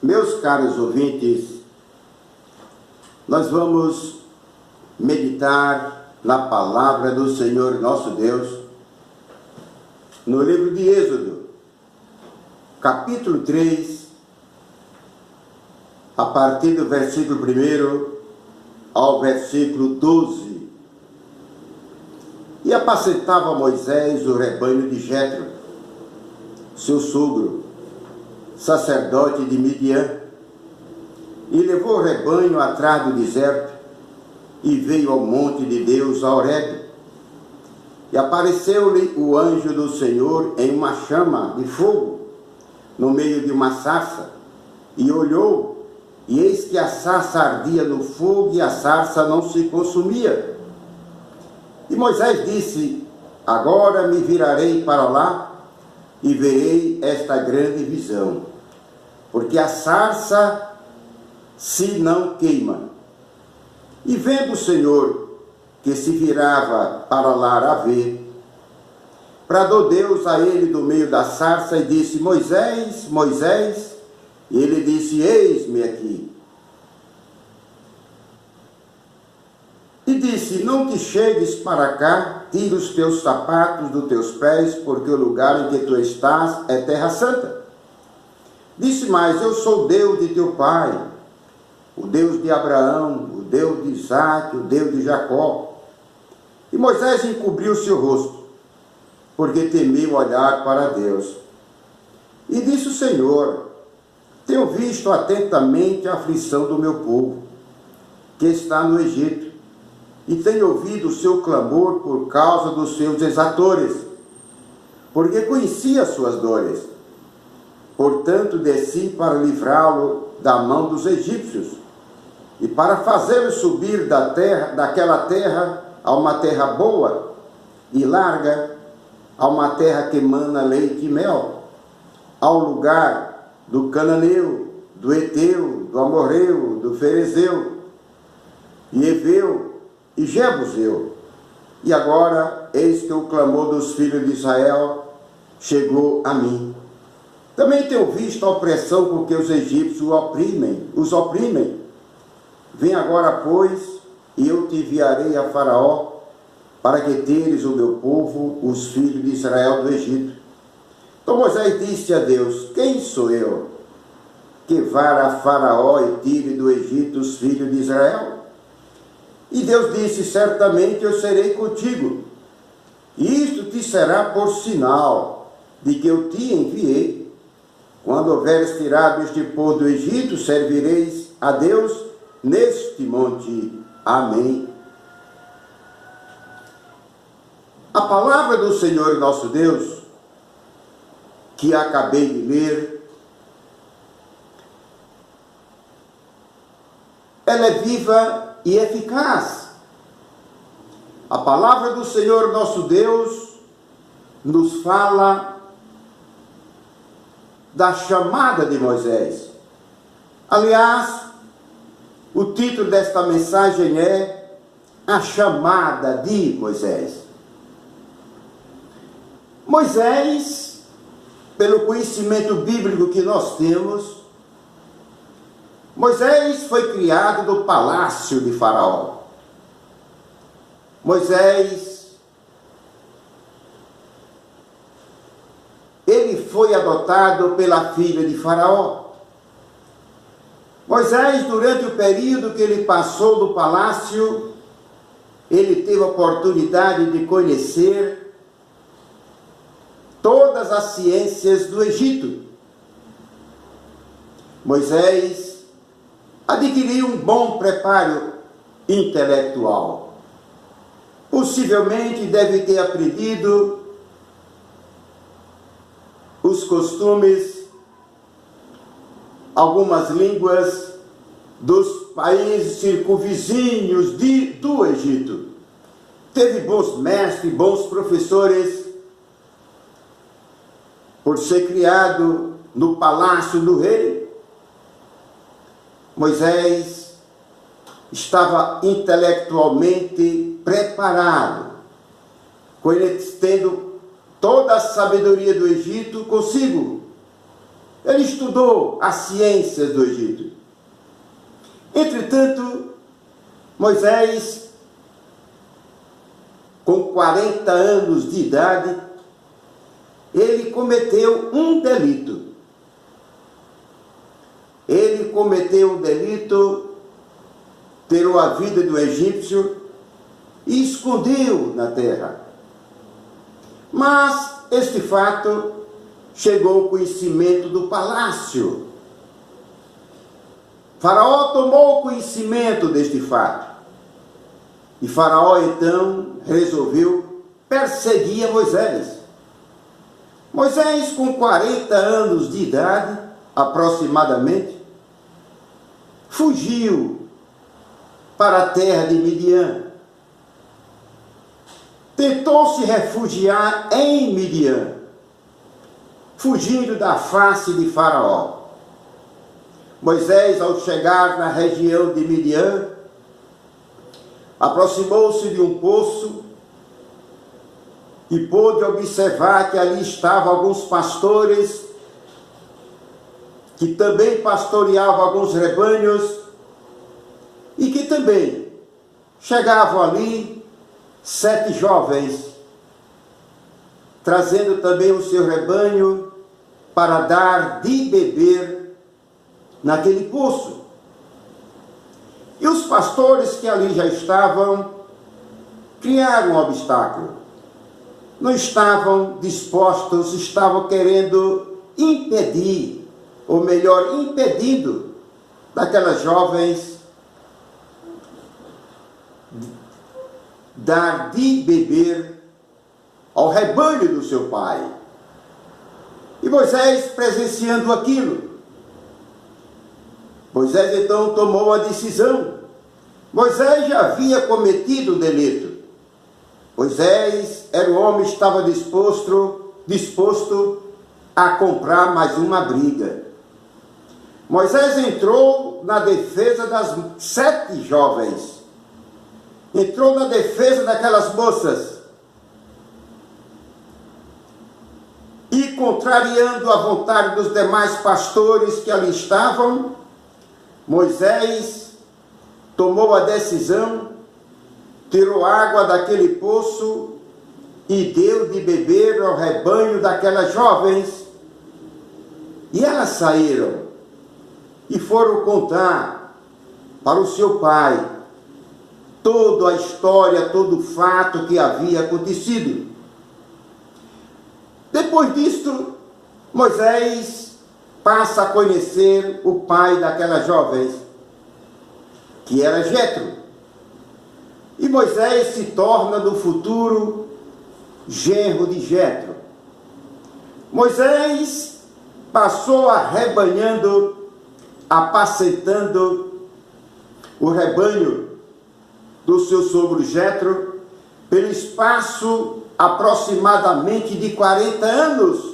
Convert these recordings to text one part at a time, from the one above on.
Meus caros ouvintes, nós vamos meditar na palavra do Senhor nosso Deus, no livro de Êxodo, capítulo 3, a partir do versículo 1 ao versículo 12. E apacentava Moisés o rebanho de Jetro, seu sogro, sacerdote de Midian, e levou o rebanho atrás do deserto, e veio ao monte de Deus, a Horebe. E apareceu-lhe o anjo do Senhor em uma chama de fogo, no meio de uma sarça, e olhou, e eis que a sarça ardia no fogo, e a sarça não se consumia. E Moisés disse: agora me virarei para lá, e verei esta grande visão, porque a sarça se não queima. E vendo o Senhor que se virava para lá a ver, bradou Deus a ele do meio da sarça e disse: Moisés, Moisés. E ele disse: eis-me aqui. E disse: não te chegues para cá, tira os teus sapatos dos teus pés, porque o lugar em que tu estás é terra santa. Disse mais: eu sou o Deus de teu pai, o Deus de Abraão, o Deus de Isaque, o Deus de Jacó. E Moisés encobriu seu rosto, porque temeu olhar para Deus. E disse o Senhor: tenho visto atentamente a aflição do meu povo, que está no Egito, e tenho ouvido o seu clamor por causa dos seus exatores, porque conheci as suas dores. Portanto, desci para livrá-lo da mão dos egípcios, e para fazê-lo subir daquela terra a uma terra boa e larga, a uma terra que emana leite e mel, ao lugar do cananeu, do eteu, do amorreu, do ferezeu, e eveu e jebuseu. E agora, eis que o clamor dos filhos de Israel chegou a mim. Também tenho visto a opressão com que os egípcios os oprimem. Vem agora, pois, e eu te enviarei a Faraó, para que tires o meu povo, os filhos de Israel do Egito. Então Moisés disse a Deus: quem sou eu, que vá a Faraó e tire do Egito os filhos de Israel? E Deus disse: certamente eu serei contigo, e isto te será por sinal de que eu te enviei. Quando houveres tirado este povo do Egito, servireis a Deus neste monte. Amém. A palavra do Senhor nosso Deus, que acabei de ler, ela é viva e eficaz. A palavra do Senhor nosso Deus nos fala da chamada de Moisés. Aliás, o título desta mensagem é A Chamada de Moisés. Moisés, pelo conhecimento bíblico que nós temos, Moisés foi criado no palácio de Faraó. Moisés, ele foi adotado pela filha de Faraó. Moisés, durante o período que ele passou no palácio, ele teve a oportunidade de conhecer todas as ciências do Egito. Moisés adquiriu um bom preparo intelectual. Possivelmente deve ter aprendido os costumes, algumas línguas dos países circunvizinhos do Egito. Teve bons mestres, bons professores, por ser criado no palácio do rei. Moisés estava intelectualmente preparado, tendo toda a sabedoria do Egito consigo. Ele estudou as ciências do Egito. Entretanto, Moisés, com 40 anos de idade, ele cometeu um delito. Ele cometeu um delito, tirou a vida do egípcio e escondeu na terra. Mas este fato chegou ao conhecimento do palácio. Faraó tomou conhecimento deste fato. E Faraó então resolveu perseguir Moisés. Moisés, com 40 anos de idade, aproximadamente, fugiu para a terra de Midian. Tentou se refugiar em Midian, fugindo da face de Faraó. Moisés, ao chegar na região de Midian, aproximou-se de um poço e pôde observar que ali estavam alguns pastores que também pastoreavam alguns rebanhos e que também chegavam ali 7 jovens, trazendo também o seu rebanho para dar de beber naquele poço. E os pastores que ali já estavam criaram um obstáculo. Não estavam dispostos, estavam querendo impedir, ou melhor, impedindo daquelas jovens dar de beber ao rebanho do seu pai. E Moisés, presenciando aquilo, Moisés então tomou a decisão. Moisés já havia cometido o delito. Moisés era um homem que estava disposto a comprar mais uma briga. Moisés entrou na defesa das 7 jovens. Entrou na defesa daquelas moças. E contrariando a vontade dos demais pastores que ali estavam, Moisés tomou a decisão, tirou água daquele poço e deu de beber ao rebanho daquelas jovens. E elas saíram e foram contar para o seu pai toda a história, todo o fato que havia acontecido. Depois disto, Moisés passa a conhecer o pai daquelas jovens, que era Jetro. E Moisés se torna no futuro genro de Jetro. Moisés passou arrebanhando, apacentando o rebanho do seu sogro Jetro pelo espaço aproximadamente de 40 anos.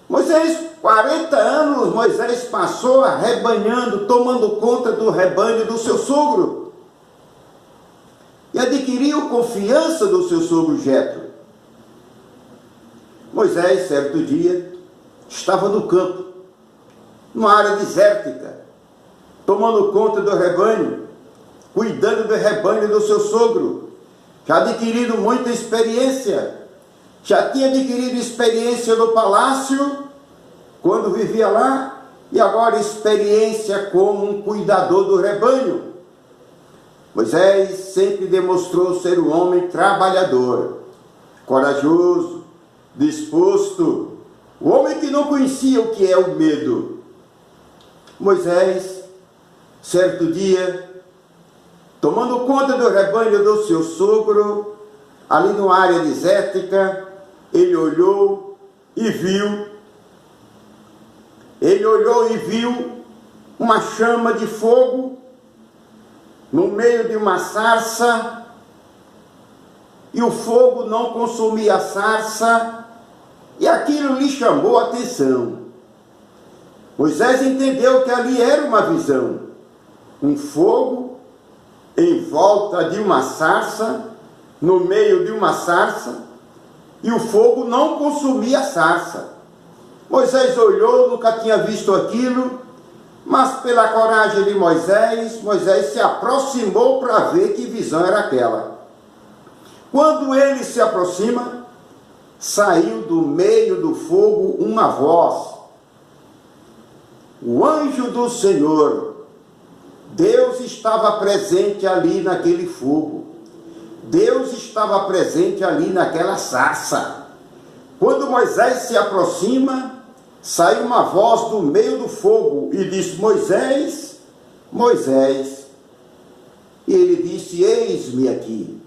Moisés, 40 anos, Moisés passou arrebanhando, tomando conta do rebanho do seu sogro. E adquiriu confiança do seu sogro Jetro. Moisés, certo dia, estava no campo, numa área desértica, tomando conta do rebanho, cuidando do rebanho do seu sogro. Já adquirido muita experiência, já tinha adquirido experiência no palácio, quando vivia lá, e agora experiência como um cuidador do rebanho. Moisés sempre demonstrou ser um homem trabalhador, corajoso, disposto, o homem que não conhecia o que é o medo. Moisés, certo dia, tomando conta do rebanho do seu sogro, ali numa área desértica, ele olhou e viu uma chama de fogo no meio de uma sarça, e o fogo não consumia a sarça, e aquilo lhe chamou a atenção. Moisés entendeu que ali era uma visão, um fogo em volta de uma sarça, no meio de uma sarça, e o fogo não consumia a sarça. Moisés olhou, nunca tinha visto aquilo, mas pela coragem de Moisés, Moisés se aproximou para ver que visão era aquela. Quando ele se aproxima, saiu do meio do fogo uma voz. O anjo do Senhor, Deus estava presente ali naquele fogo. Deus estava presente ali naquela sarça. Quando Moisés se aproxima, sai uma voz do meio do fogo e diz: Moisés, Moisés. E ele disse: eis-me aqui.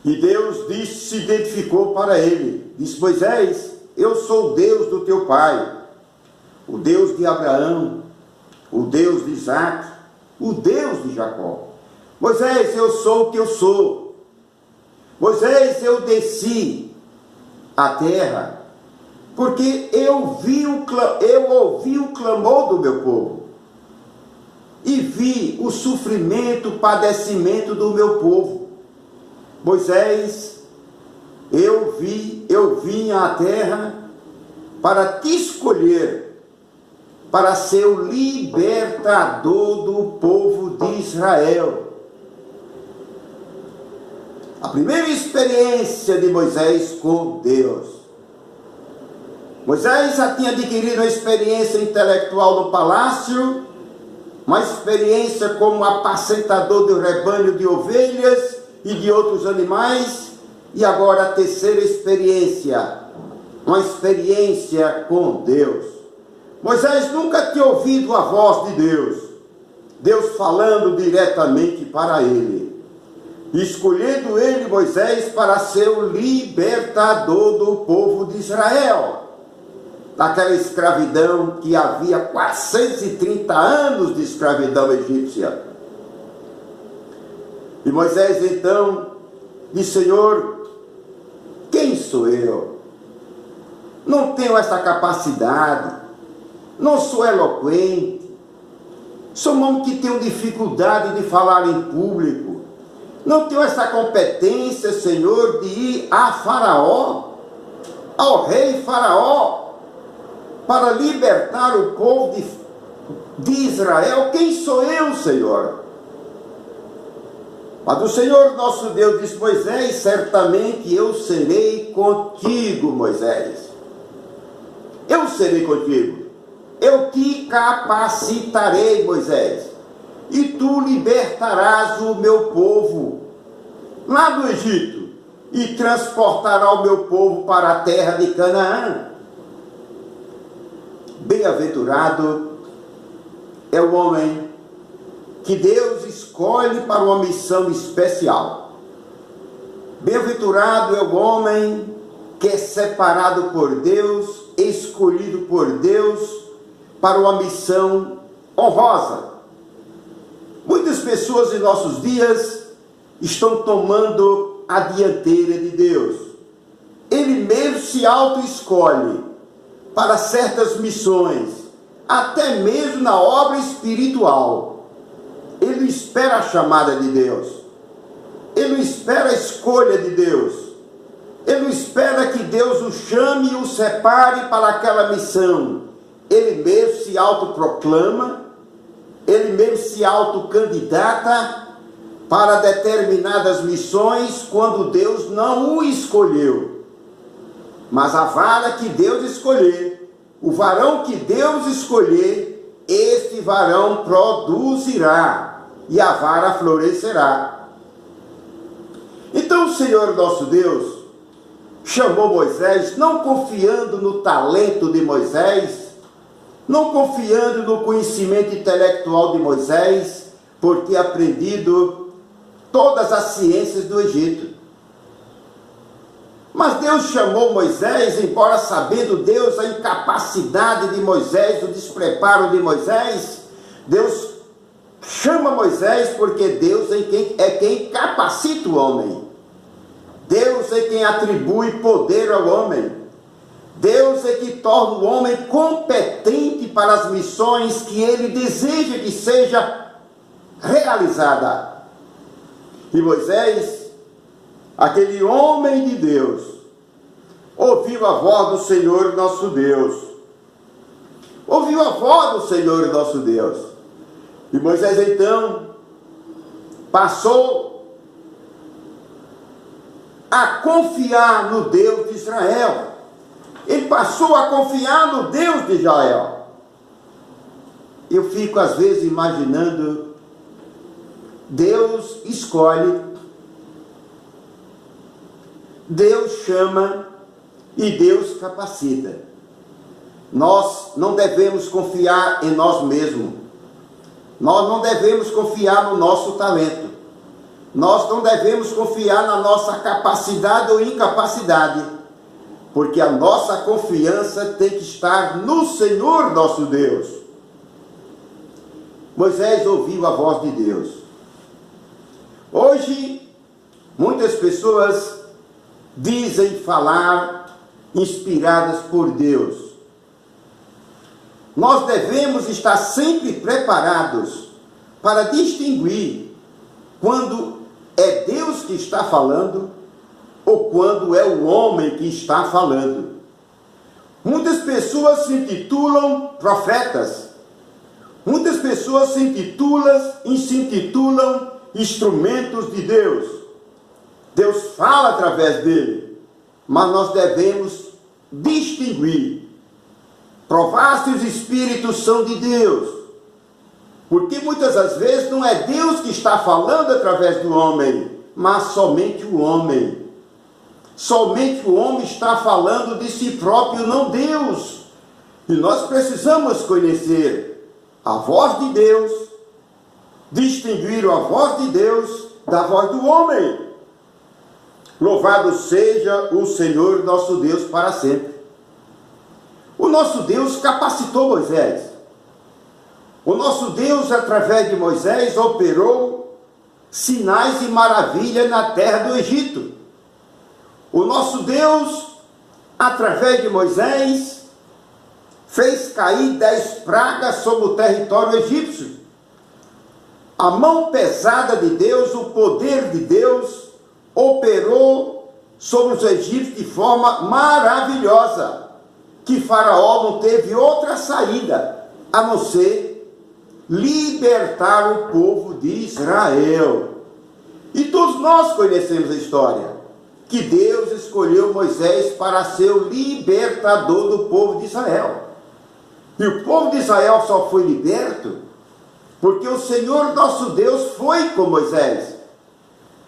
E Deus disse, se identificou para ele, disse: Moisés, eu sou o Deus do teu pai, o Deus de Abraão, o Deus de Isaac, o Deus de Jacó. Moisés, eu sou o que eu sou. Moisés, eu desci à terra, porque eu ouvi o clamor do meu povo, e vi o sofrimento, o padecimento do meu povo. Moisés, eu vim à terra para te escolher, para ser o libertador do povo de Israel. A primeira experiência de Moisés com Deus. Moisés já tinha adquirido uma experiência intelectual no palácio, uma experiência como apacentador do rebanho de ovelhas e de outros animais, e agora a terceira experiência, uma experiência com Deus. Moisés nunca tinha ouvido a voz de Deus, Deus falando diretamente para ele, escolhendo ele, Moisés, para ser o libertador do povo de Israel, daquela escravidão que havia 430 anos de escravidão egípcia. E Moisés então disse: Senhor, quem sou eu? Não tenho essa capacidade, não sou eloquente, sou um homem que tenho dificuldade de falar em público, não tenho essa competência, Senhor, de ir a Faraó, ao rei Faraó, para libertar o povo de Israel. Quem sou eu, Senhor? Mas o Senhor nosso Deus disse: Moisés, certamente eu serei contigo, Moisés. Eu serei contigo. Eu te capacitarei, Moisés. E tu libertarás o meu povo lá do Egito e transportará o meu povo para a terra de Canaã. Bem-aventurado é o homem que Deus escolhe para uma missão especial. Bem-aventurado é o homem que é separado por Deus, escolhido por Deus para uma missão honrosa. Muitas pessoas em nossos dias estão tomando a dianteira de Deus. Ele mesmo se auto-escolhe para certas missões, até mesmo na obra espiritual. Ele espera a chamada de Deus, ele espera a escolha de Deus, ele espera que Deus o chame e o separe para aquela missão. Ele mesmo se autoproclama, ele mesmo se autocandidata para determinadas missões quando Deus não o escolheu. Mas a vara que Deus escolher, o varão que Deus escolher, este varão produzirá e a vara florescerá. Então o Senhor nosso Deus chamou Moisés, não confiando no talento de Moisés, não confiando no conhecimento intelectual de Moisés, por ter aprendido todas as ciências do Egito. Mas Deus chamou Moisés, embora sabendo Deus a incapacidade de Moisés, o despreparo de Moisés, Deus chama Moisés porque Deus é quem capacita o homem. Deus é quem atribui poder ao homem. Deus é que torna o homem competente para as missões que ele deseja que seja realizada. E Moisés, aquele homem de Deus, ouviu a voz do Senhor nosso Deus. Ouviu a voz do Senhor nosso Deus. E Moisés então passou a confiar no Deus de Israel. Ele passou a confiar no Deus de Israel. Eu fico às vezes imaginando, Deus escolhe, Deus chama e Deus capacita. Nós não devemos confiar em nós mesmos. Nós não devemos confiar no nosso talento. Nós não devemos confiar na nossa capacidade ou incapacidade, porque a nossa confiança tem que estar no Senhor nosso Deus. Moisés ouviu a voz de Deus. Hoje, muitas pessoas dizem falar inspiradas por Deus. Nós devemos estar sempre preparados para distinguir quando é Deus que está falando ou quando é o homem que está falando. Muitas pessoas se intitulam profetas. Muitas pessoas se intitulam instrumentos de Deus. Deus fala através dele, mas nós devemos distinguir, provar se os espíritos são de Deus, porque muitas das vezes não é Deus que está falando através do homem, mas somente o homem. Somente o homem está falando de si próprio, não Deus. E nós precisamos conhecer a voz de Deus, distinguir a voz de Deus da voz do homem. Louvado seja o Senhor nosso Deus para sempre. O nosso Deus capacitou Moisés. O nosso Deus, através de Moisés, operou sinais e maravilhas na terra do Egito. O nosso Deus, através de Moisés, fez cair 10 pragas sobre o território egípcio. A mão pesada de Deus, o poder de Deus, operou sobre os egípcios de forma maravilhosa, que Faraó não teve outra saída a não ser libertar o povo de Israel. E todos nós conhecemos a história, que Deus escolheu Moisés para ser o libertador do povo de Israel. E o povo de Israel só foi liberto porque o Senhor nosso Deus foi com Moisés.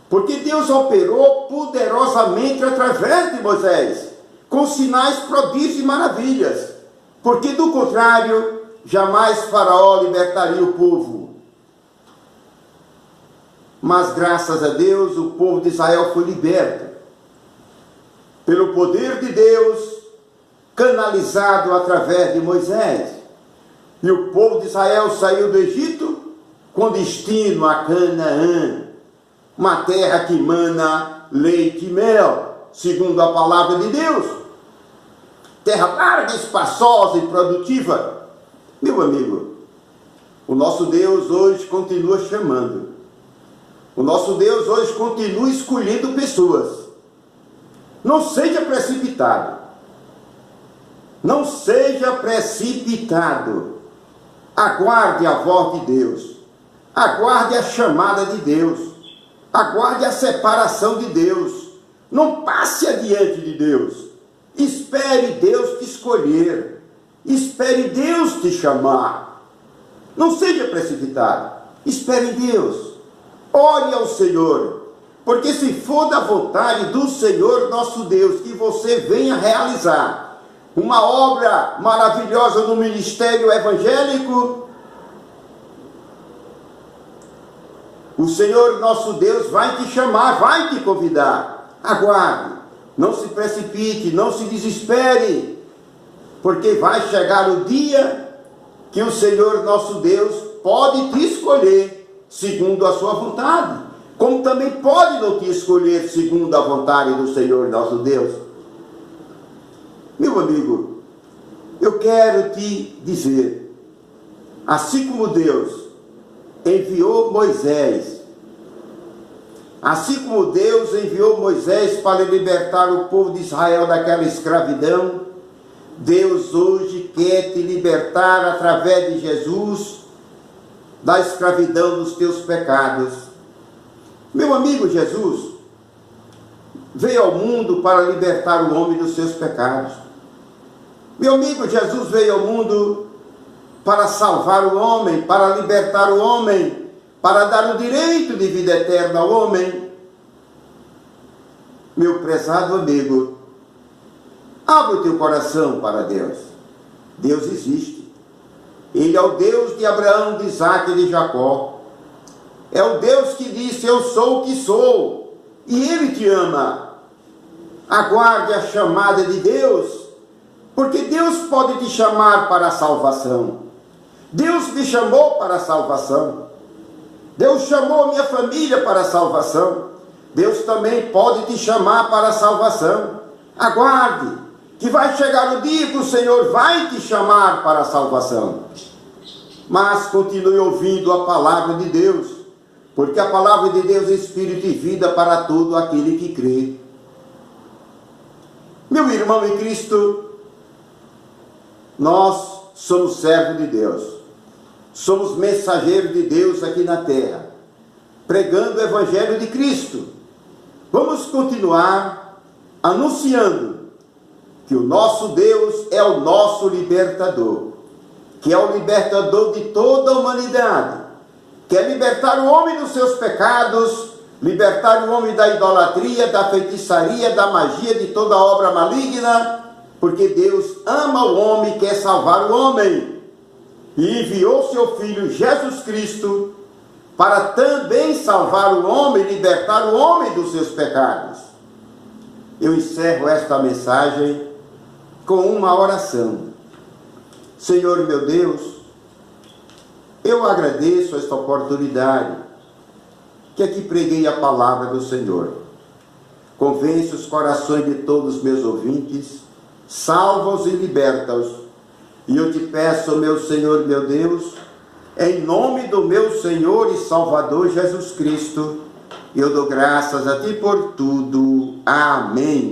Porque Deus operou poderosamente através de Moisés, com sinais, prodígios e maravilhas. Porque do contrário, jamais Faraó libertaria o povo. Mas graças a Deus, o povo de Israel foi liberto. Pelo poder de Deus, canalizado através de Moisés. E o povo de Israel saiu do Egito com destino a Canaã, uma terra que mana leite e mel, segundo a palavra de Deus. Terra larga, espaçosa e produtiva. Meu amigo, o nosso Deus hoje continua chamando. O nosso Deus hoje continua escolhendo pessoas. Não seja precipitado. Não seja precipitado. Aguarde a voz de Deus. Aguarde a chamada de Deus. Aguarde a separação de Deus. Não passe adiante de Deus. Espere Deus te escolher. Espere Deus te chamar. Não seja precipitado. Espere Deus. Ore ao Senhor. Porque se for da vontade do Senhor nosso Deus que você venha realizar uma obra maravilhosa no ministério evangélico, o Senhor nosso Deus vai te chamar, vai te convidar. Aguarde, não se precipite, não se desespere, porque vai chegar o dia que o Senhor nosso Deus pode te escolher segundo a sua vontade, como também pode não te escolher segundo a vontade do Senhor nosso Deus. Meu amigo, eu quero te dizer, assim como Deus enviou Moisés Assim como Deus enviou Moisés para libertar o povo de Israel daquela escravidão, Deus hoje quer te libertar através de Jesus da escravidão dos teus pecados. Meu amigo, Jesus veio ao mundo para libertar o homem dos seus pecados. Meu amigo, Jesus veio ao mundo para salvar o homem, para libertar o homem, para dar o direito de vida eterna ao homem. Meu prezado amigo, abre o teu coração para Deus. Deus existe. Ele é o Deus de Abraão, de Isaac e de Jacó. É o Deus que disse: eu sou o que sou. E Ele te ama. Aguarde a chamada de Deus, porque Deus pode te chamar para a salvação. Deus me chamou para a salvação. Deus chamou a minha família para a salvação. Deus também pode te chamar para a salvação. Aguarde, que vai chegar o dia que o Senhor vai te chamar para a salvação. Mas continue ouvindo a palavra de Deus, porque a palavra de Deus é espírito e vida para todo aquele que crê. Meu irmão em Cristo, nós somos servos de Deus, somos mensageiros de Deus aqui na terra, pregando o Evangelho de Cristo. Vamos continuar anunciando que o nosso Deus é o nosso libertador, que é o libertador de toda a humanidade, quer libertar o homem dos seus pecados, libertar o homem da idolatria, da feitiçaria, da magia, de toda obra maligna, porque Deus ama o homem e quer salvar o homem. E enviou seu Filho Jesus Cristo para também salvar o homem, libertar o homem dos seus pecados. Eu encerro esta mensagem com uma oração. Senhor meu Deus, eu agradeço esta oportunidade que aqui preguei a palavra do Senhor. Convence os corações de todos os meus ouvintes, salva-os e liberta-os. E eu te peço, meu Senhor, meu Deus, em nome do meu Senhor e Salvador Jesus Cristo, eu dou graças a ti por tudo. Amém.